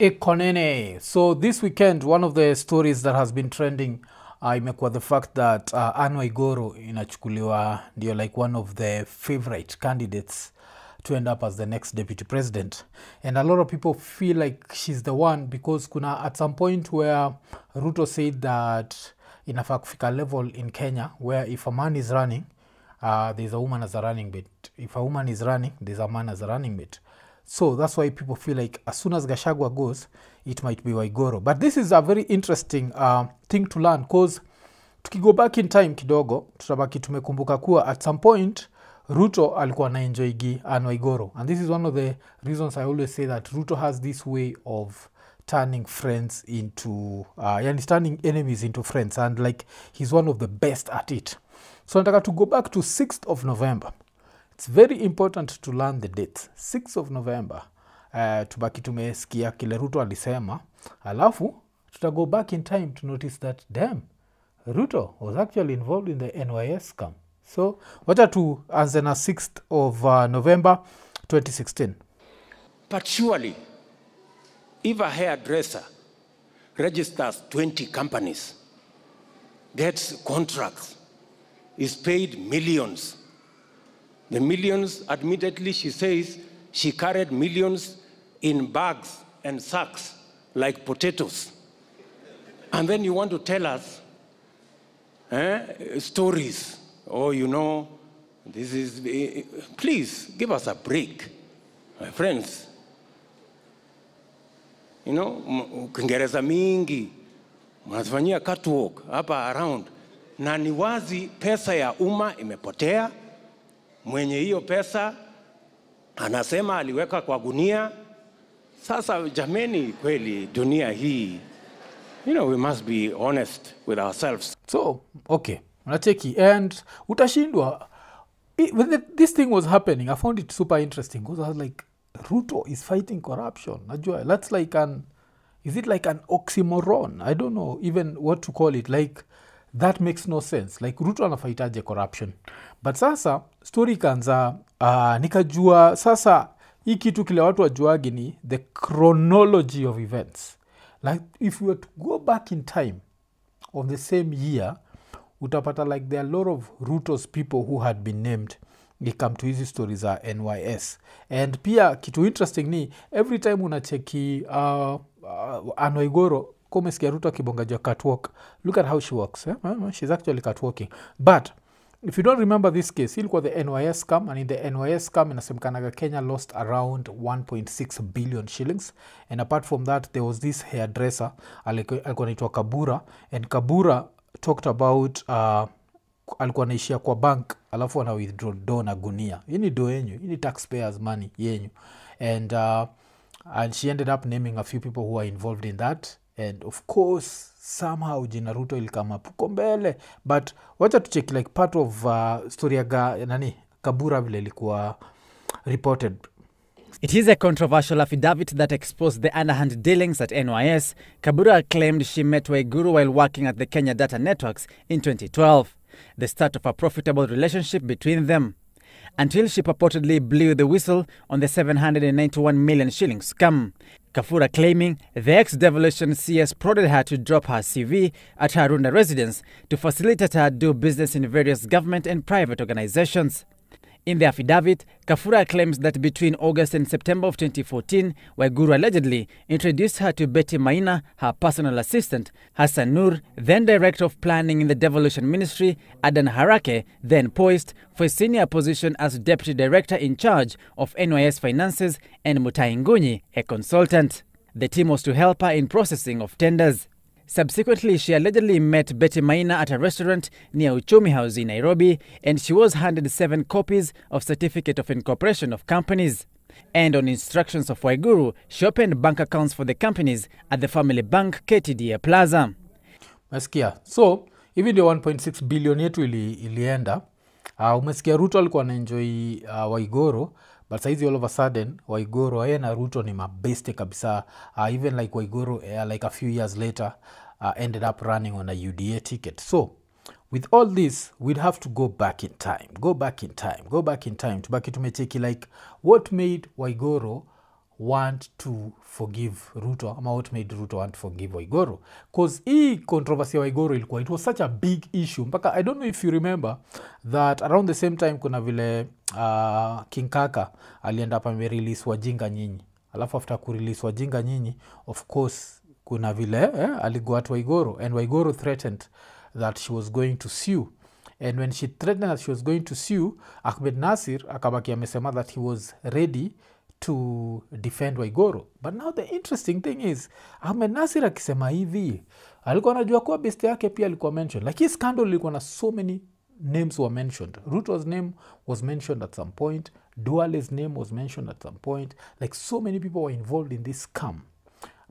Ekonene. So this weekend, one of the stories that has been trending imekuwa the fact that Anne Waiguru inachukuliwa ndio like one of the favorite candidates to end up as the next deputy president. And a lot of people feel like she's the one because kuna at some point where Ruto said that inafaa kufika level in Kenya where if a man is running, there's a woman as a running mate. If a woman is running, there's a man as a running mate. So that's why people feel like as soon as Gachagua goes, it might be Waiguru. But this is a very interesting thing to learn because tukigo back in time kidogo, tutabaki tumekumbuka kuwa at some point, Ruto alikuwa na enjoyigi Anne Waiguru. And this is one of the reasons I always say that Ruto has this way of turning friends into, turning enemies into friends. And like, he's one of the best at it. So nataka to go back to 6th of November. It's very important to learn the date. 6th of November. Tubaki tumesikia kile Ruto alisema. Alafu, go back in time to notice that, damn, Ruto was actually involved in the NYS scam. So, wacha tu anze na 6th of November 2016. But surely, if a hairdresser registers 20 companies, gets contracts, is paid millions, the millions, admittedly, she says she carried millions in bags and sacks like potatoes. And then you want to tell us stories. Oh, you know, this is... Please, give us a break, my friends. You know, Kiingereza mingi, mnafanyia catwalk hapa around. Na ni wazi pesa ya umma imepotea. Mwenye hiyo pesa anasema aliweka kwa gunia. Sasa jameni, kweli dunia hii, you know, we must be honest with ourselves. So, okay, unacheki and utashindwa. When this thing was happening, I found it super interesting because I was like, Ruto is fighting corruption. Najua, that's like is it like an oxymoron? I don't know even what to call it. Like, that makes no sense. Like, Ruto anafightaje corruption. But sasa, story kanza, nikajua, sasa, hii kitu kile watu wajuagi ni the chronology of events. Like, if we were to go back in time of the same year, utapata like there are a lot of Ruto's people who had been named. They come to hizi stories za NYS. And pia, kitu interesting ni, every time unacheki Anne Waiguru, komesikia Ruto akibonga juu catwalk, look at how she walks. She's actually catwalking. But if you don't remember this case, ilikuwa the NYS scam, and in the NYS scam, inasemekanaga Kenya lost around 1.6 billion shillings. And apart from that, there was this hairdresser, alikuwa anaitwa Kabura, and Kabura talked about alikuwa anaishia kwa bank, alafu ana withdraw do na gunia. Hii ni do yenyu, hii ni taxpayers money yenyu. And she ended up naming a few people who are involved in that. And of course, somehow jina Ruto ilikama puko mbele. But wacha tucheki like part of story ya Kabura vile ilikuwa reported. It is a controversial affidavit that exposed the underhand dealings at NYS. Kabura claimed she met Waiguru while working at the Kenya Data Networks in 2012, the start of a profitable relationship between them, until she purportedly blew the whistle on the 791 million shillings scam. Kafura claiming the ex-devolution CS prodded her to drop her CV at her Runda residence to facilitate her do business in various government and private organizations. In the affidavit, Kafura claims that between August and September of 2014, Waiguru allegedly introduced her to Betty Maina, her personal assistant, Hassan Nur, then Director of Planning in the Devolution Ministry, Adan Harake, then poised for a senior position as Deputy Director in charge of NYS Finances, and Mutai Ngunyi, a consultant. The team was to help her in processing of tenders. Subsequently, she allegedly met Betty Maina at a restaurant near Uchumi House in Nairobi, and she was handed 7 copies of Certificate of Incorporation of Companies. And on instructions of Waiguru, she opened bank accounts for the companies at the family bank KTDA Plaza. Umesikia. So, even the 1.6 billion yetu ilienda, umesikia Ruto alikuwa anaenjoy Waiguru, but saizi all of a sudden, Waiguru, yeye na Ruto ni mabeste kabisa. Even like Waiguru, like a few years later, ended up running on a UDA ticket. So, with all this, we'd have to go back in time. Tubaki tumecheki like what made Waiguru want to forgive Ruto, ama what made Ruto want to forgive Waiguru. Because hii controversy ya Waiguru ilikuwa, it was such a big issue. Mpaka, I don't know if you remember that around the same time kuna vile King Kaka alienda hapa release Wajinga Nyinyi. Alafu after kurelease Wajinga Nyinyi, of course, kuna vile aligo at Waiguru, and Waiguru threatened that she was going to sue. And when she threatened that she was going to sue, Ahmed Nasir akabaki amesema that he was ready to defend Waiguru. But now the interesting thing is, Ahmed Nasir akisema hivi, alikuwa anajua kuwa best yake pia alikuwa mentioned. Like his scandal ilikuwa na so many names were mentioned. Ruto's name was mentioned at some point. Duale's name was mentioned at some point. Like so many people were involved in this scam.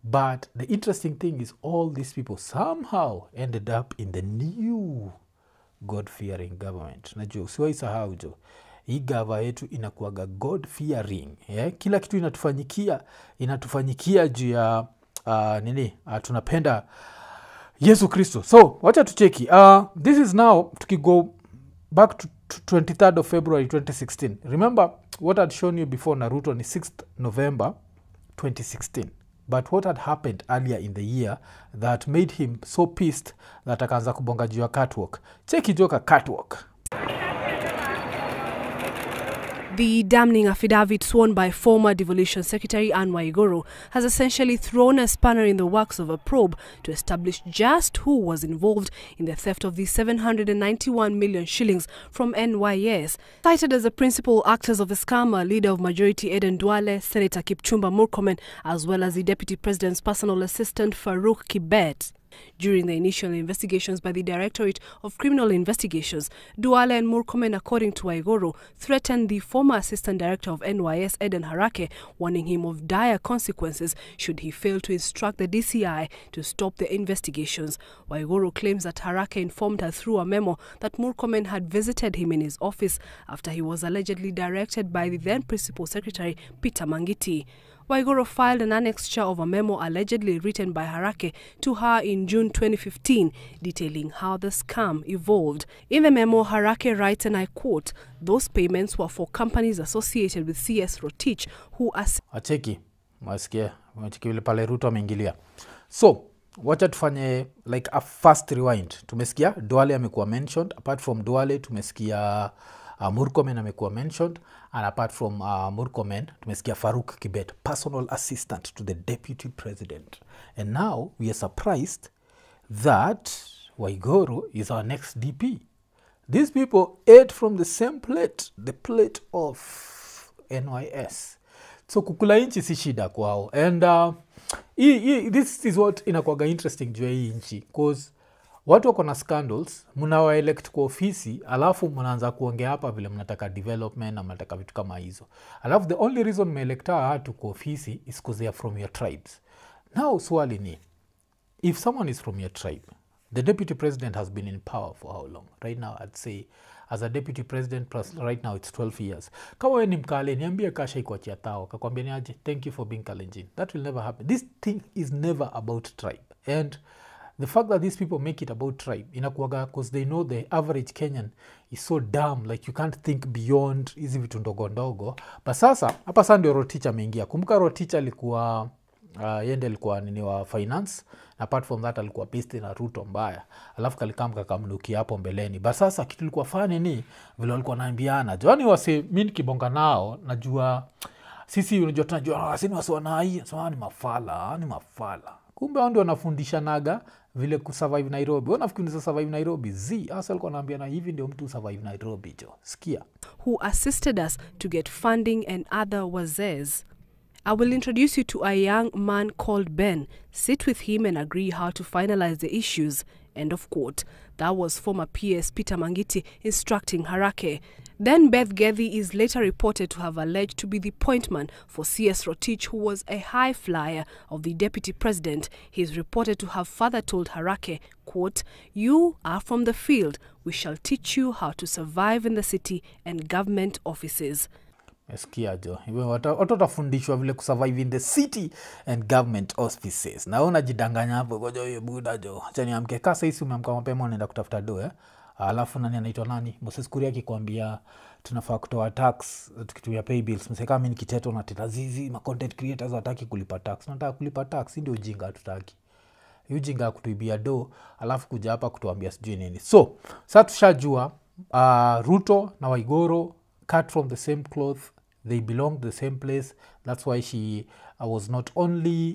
But the interesting thing is all these people somehow ended up in the new God-fearing government. Najua, usiwahi sahau jo. Hii gava yetu inakuwaga God-fearing. Yeah? Kila kitu inatufanyikia juu ya tunapenda Yesu Kristo. So, wacha tucheki. This is now, tukigo back to 23rd of February 2016. Remember what I'd shown you before Naruto ni 6th November 2016. But what had happened earlier in the year that made him so pissed that akaanza kubonga juu ya catwalk. Cheki joka catwalk. The damning affidavit sworn by former Devolution Secretary Anne Waiguru has essentially thrown a spanner in the works of a probe to establish just who was involved in the theft of the 791 million shillings from NYS. Cited as the principal actors of the scam are Leader of Majority Aden Duale, Senator Kipchumba Murkomen, as well as the Deputy President's personal assistant Farouk Kibet. During the initial investigations by the Directorate of Criminal Investigations, Duale and Murkomen, according to Waiguru, threatened the former Assistant Director of NYS, Eden Harake, warning him of dire consequences should he fail to instruct the DCI to stop the investigations. Waiguru claims that Harake informed her through a memo that Murkomen had visited him in his office after he was allegedly directed by the then Principal Secretary, Peter Mangiti. Waiguru filed an annexure of a memo allegedly written by Harake to her in June 2015, detailing how the scam evolved. In the memo, Harake writes, and I quote, "Those payments were for companies associated with CS Rotich who Acheki, mwasikia, vile pale Ruto ameingilia. So, wacha tufanye like a fast rewind. Tumesikia Duale amekuwa mentioned. Apart from Duale, tumesikia Murkomen amekuwa mentioned, and apart from Murkomen, tumesikia Farouk Kibet, personal assistant to the Deputy President. And now we are surprised that Waiguru is our next DP. These people ate from the same plate, the plate of NYS. So kukula inchi si shida kwao. And this is what inakuwaga interesting juu ya hii inchi, because watu wako na scandals, mnawaelect kwa ofisi, alafu mnaanza kuongea hapa vile mnataka development na mnataka vitu kama hizo. Alafu the only reason mmeelecta watu kwa ofisi is because they are from your tribes. Now swali ni, if someone is from your tribe, the Deputy President has been in power for how long? Right now I'd say as a Deputy President plus right now it's 12 years. Kama wewe ni Mkale, niambie kasha iko chia tao, kakwambia ni aje, thank you for being Kalenjin. That will never happen. This thing is never about tribe. And the fact that these people make it about tribe, inakuwaga because they know the average Kenyan is so dumb, like you can't think beyond hizi vitu ndogo ndogo. But sasa, hapa sasa ndio Rotich ameingia. Kumbuka Rotich alikuwa, yende alikuwa nini wa finance, apart from that alikuwa based na Ruto mbaya. Alafu kalikamka kamnuki hapo mbeleni. But sasa kitu ilikuwa fani ni, vile walikuwa naambiana. Joani wase, mimi nikibonga nao, najua, sisi unajua tunajua, sini wase wanai, so ni mafala. Kumbe wao ndio wanafundisha naga vile kusurvive Nairobi. Wanafikiri survive Nairobi. Asa alikuwa anaambiana hivi ndio mtu survive Nairobi jo. Sikia. Who assisted us to get funding and other wazes. I will introduce you to a young man called Ben. Sit with him and agree how to finalize the issues. End of quote. That was former PS Peter Mangiti instructing Harake. Then Beth Gethy is later reported to have alleged to be the point man for CS Rotich, who was a high flyer of the Deputy President. He is reported to have further told Harake, quote, "You are from the field. We shall teach you how to survive in the city and government offices." Eskia jo. Watu watafundishwa vile kusurvive in the city and government offices. Naona jidanganya hapo gojo hiyo buda jo. Acha niamke kasa hisi umeamka mapema unaenda kutafuta do Alafu nani anaitwa nani? Moses Kuria akikwambia tunafaa kutoa tax tukitumia pay bills. Mseka mimi nikiteto na teta zizi ma content creators wataki kulipa tax. Nataka kulipa tax, ndio ujinga hatutaki. Ujinga kutuibia do alafu kuja hapa kutuambia sijui nini. So sasa tushajua Ruto na Waiguru cut from the same cloth, they belong to the same place. That's why she was not only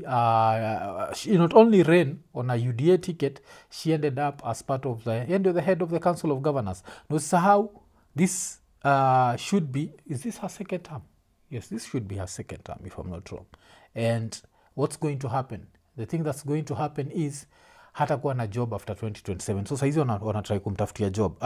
she not only ran on a UDA ticket, she ended up as part of the head of the Council of Governors. No, so how this should be, is this her second term? Yes, this should be her second term if I'm not wrong. And what's going to happen? The thing that's going to happen is hatakuwa na job after 2027. So saizi wanatry kumtafutia job.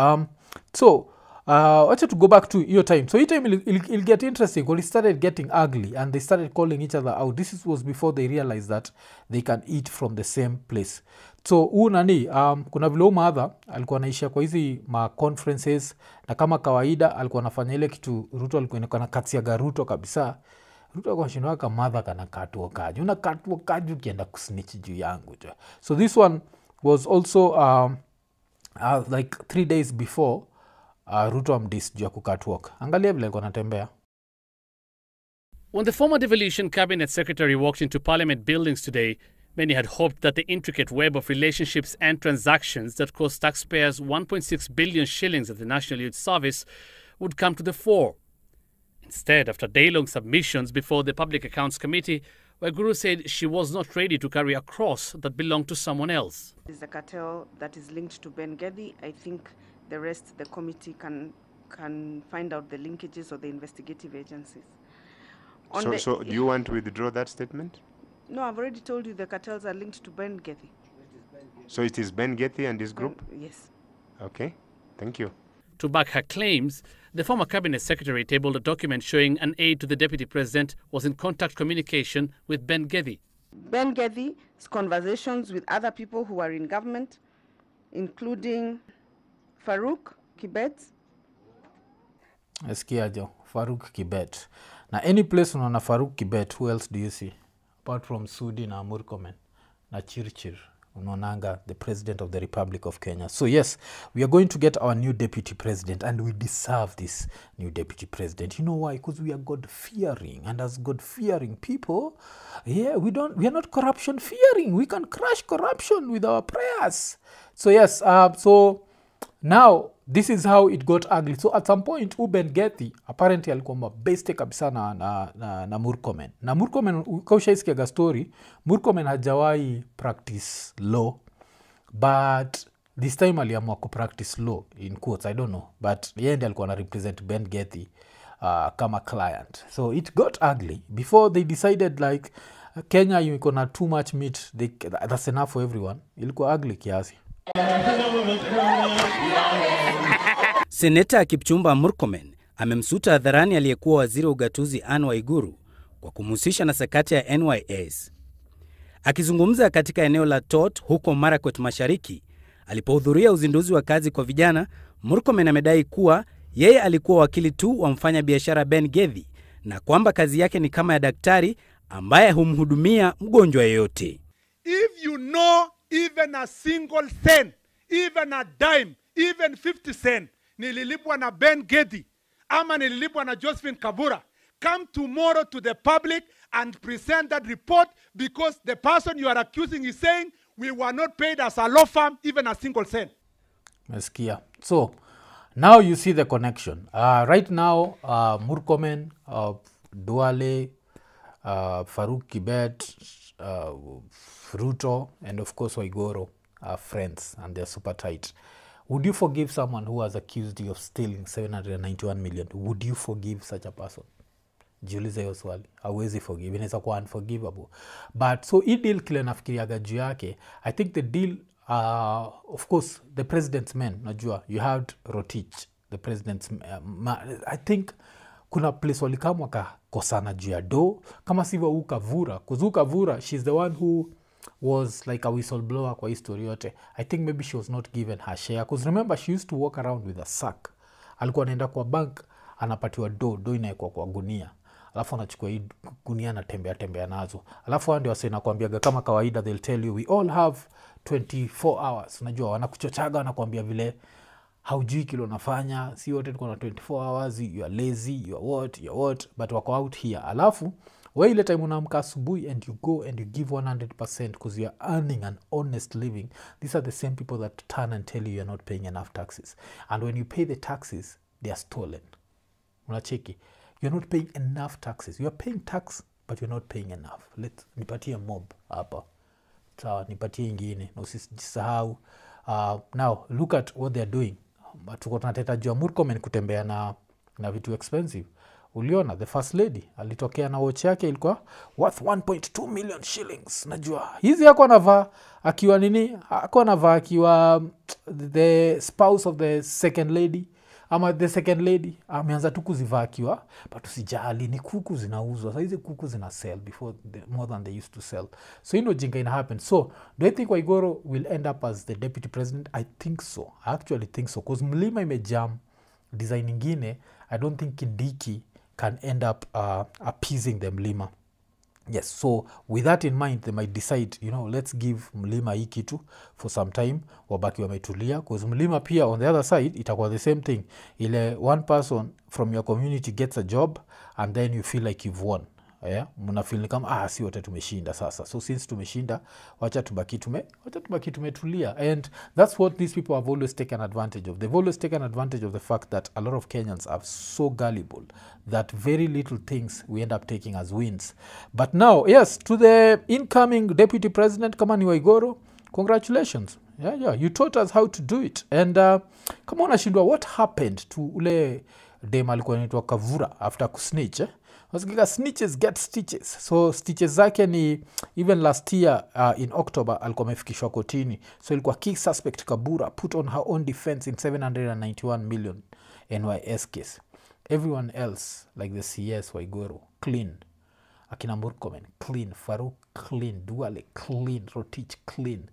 Wacha to go back to your time. So your time it'll get interesting when it started getting ugly and they started calling each other out. This was before they realized that they can eat from the same place. So kuna vile mother alikuwa anaisha kwa hizi ma conferences na kama kawaida alikuwa anafanya ile kitu Ruto alikuwa anakatsiaga Ruto kabisa. Ruto kwa shino waka mother kana katuo kaji. Una katuo kaji ukienda kusnitch juu yangu. So this one was also like 3 days before Ruto amdis juu ya kukatwalk. Angalia vile alikuwa anatembea. When the former devolution cabinet secretary walked into parliament buildings today, many had hoped that the intricate web of relationships and transactions that cost taxpayers 1.6 billion shillings at the National Youth Service would come to the fore. Instead, after day-long submissions before the Public Accounts Committee, Waiguru said she was not ready to carry a cross that belonged to someone else. It's a cartel that is linked to Ben Geddy. I think the rest, the committee can find out the linkages or the investigative agencies. So do you want to withdraw that statement? No, I've already told you the cartels are linked to Ben Geddy. So it is Ben Geddy and his group? Yes. Okay, thank you. To back her claims, the former cabinet secretary tabled a document showing an aide to the deputy president was in contact communication with Ben Geddy. Ben Geddy's conversations with other people who are in government, including Farouk Kibet. Eskiajo, Farouk Kibet. Now any place unaona Farouk Kibet, who else do you see? Apart from Sudi na Murkomen na Chirchir. Unaonanga, the president of the Republic of Kenya. So yes, we are going to get our new deputy president and we deserve this new deputy president. You know why? Because we are God-fearing, and as God-fearing people, yeah, we are not corruption-fearing. We can crush corruption with our prayers. So yes, so now this is how it got ugly. So at some point, Ben Geddy apparently alikuwa beste kabisa na Murkomen. Na Murkomen, kaushaisikiaga story, Murkomen hajawai practice law, but this time aliamua practice law in quotes, I don't know, but yeye ndiye alikuwa na represent Ben Geddy kama client. So it got ugly before they decided like Kenya iko na too much meat, that's enough for everyone. Ilikuwa ugly kiasi. Seneta Kipchumba Murkomen amemsuta hadharani aliyekuwa waziri wa ugatuzi Anne Waiguru kwa kumhusisha na sakata ya NYS. Akizungumza katika eneo la Tot huko Marakwet Mashariki alipohudhuria uzinduzi wa kazi kwa vijana, Murkomen amedai kuwa yeye alikuwa wakili tu wa mfanya biashara Ben Geddy na kwamba kazi yake ni kama ya daktari ambaye humhudumia mgonjwa yeyote. If you know even a single cent, even a dime, even 50 cent, nililipwa na Ben Geddy, ama nililipwa na Josephine Kabura, come tomorrow to the public and present that report, because the person you are accusing is saying we were not paid as a law firm even a single cent. Meskia. So now you see the connection. Right now, Murkomen, Duale, Farouk Kibet, Ruto, and of course Waiguru are friends and they're super tight. Would you forgive someone who has accused you of stealing 791 million? Would you forgive such a person? Jiulize hiyo swali. Hawezi forgive. Inaweza kuwa unforgivable. But so hii deal kile nafikiriaga juu yake, I think the deal, of course, the president's men, najua, you had Rotich, the president's I think kuna place walikam wakakosana juu ya do, kama sivyo Ukavura. Because Ukavura, she's the one who was like a whistleblower kwa history yote. I think maybe she was not given her share. Because remember, she used to walk around with a sack. Alikuwa anaenda kwa bank, anapatiwa do inaekwa kwa gunia. Alafu anachukua hii gunia na tembea nazo. Alafu ndio wase nakwambiaga kama kawaida, they'll tell you we all have 24 hours. Unajua wanakuchochaga wanakuambia vile haujui kile unafanya, si wote tuko na 24 hours, you are lazy, you are what, but wako out here. Alafu wewe ile time unaamka asubuhi and you go and you give 100% because you are earning an honest living. These are the same people that turn and tell you are not paying enough taxes, and when you pay the taxes they are stolen. Unacheki, you're not paying enough taxes. You are paying tax but you're not paying enough. Nipatie mob hapa, sawa, nipatie ingine na usisahau. Now look at what they are doing. Tuko tunateta jua Murkomen kutembea na vitu expensive. Uliona the first lady alitokea na watch yake ilikuwa worth 1.2 million shillings. Najua hizi yako anavaa akiwa nini, ako anavaa akiwa the spouse of the second lady, ama the second lady ameanza tu kuzivaa akiwa, but usijali, ni kuku zinauzwa. Sasa hizi kuku zina sell before more than they used to sell. So you know jinga ina happen. So do I think Waiguru will end up as the deputy president? I think so. I actually think so, because Mlima imejam design ingine. I don't think Kindiki can end up appeasing the Mlima. Yes, so with that in mind, they might decide, you know, let's give Mlima hii kitu for some time, wabaki wametulia, because Mlima pia on the other side itakuwa the same thing. Ile one person from your community gets a job and then you feel like you've won. Yeah, muna feel kama si wote tumeshinda sasa. So since tumeshinda, wacha tubaki tumetulia. And that's what these people have always taken advantage of. They've always taken advantage of the fact that a lot of Kenyans are so gullible that very little things we end up taking as wins. But now, yes, to the incoming deputy president Kamani Waiguru, congratulations. Yeah, you taught us how to do it. And kama unashindwa what happened to ule dem alikuwa anaitwa Kavura after kusnitch, Wasikika snitches get stitches. So stitches zake ni even last year in October alikuwa amefikishwa kotini. So ilikuwa key suspect Kabura put on her own defense in 791 million NYS case. Everyone else like the CS Waiguru clean. Akina Murkomen clean, Farouk clean, Duale clean, Rotich clean.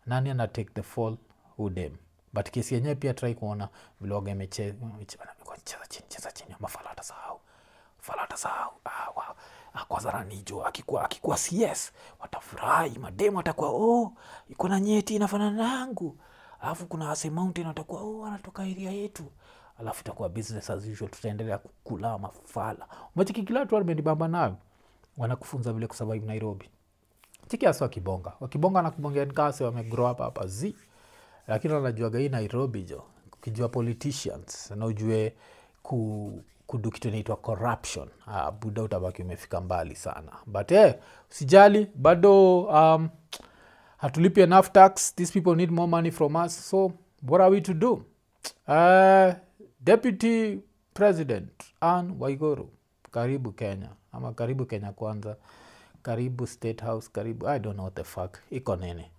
Nani ana take the fall? Udem. But kesi yenyewe pia try kuona vile wagemecheza chini mafalata sahau. Kwa Zaranijo akikuwa CS watafurahi, mademo atakuwa iko na nyeti inafanana nangu, alafu kuna Ase Mountain atakuwa anatoka area yetu, alafu itakuwa business as usual, tutaendelea kukula mafala. Umechiki kila watu wamenibamba nayo, wanakufunza vile kusurvive Nairobi. Chiki aswa wakibonga na kubongea nikase wamegrow up hapa zi, lakini wanajua gai Nairobi jo, ukijua politicians na ujue kudu kitu inaitwa corruption, buda utabaki umefika mbali sana. But usijali, bado hatulipi enough tax. These people need more money from us. So what are we to do? Deputy President Anne Waiguru, karibu Kenya, ama karibu Kenya kwanza, karibu State House, karibu I don't know what the fuck iko nene.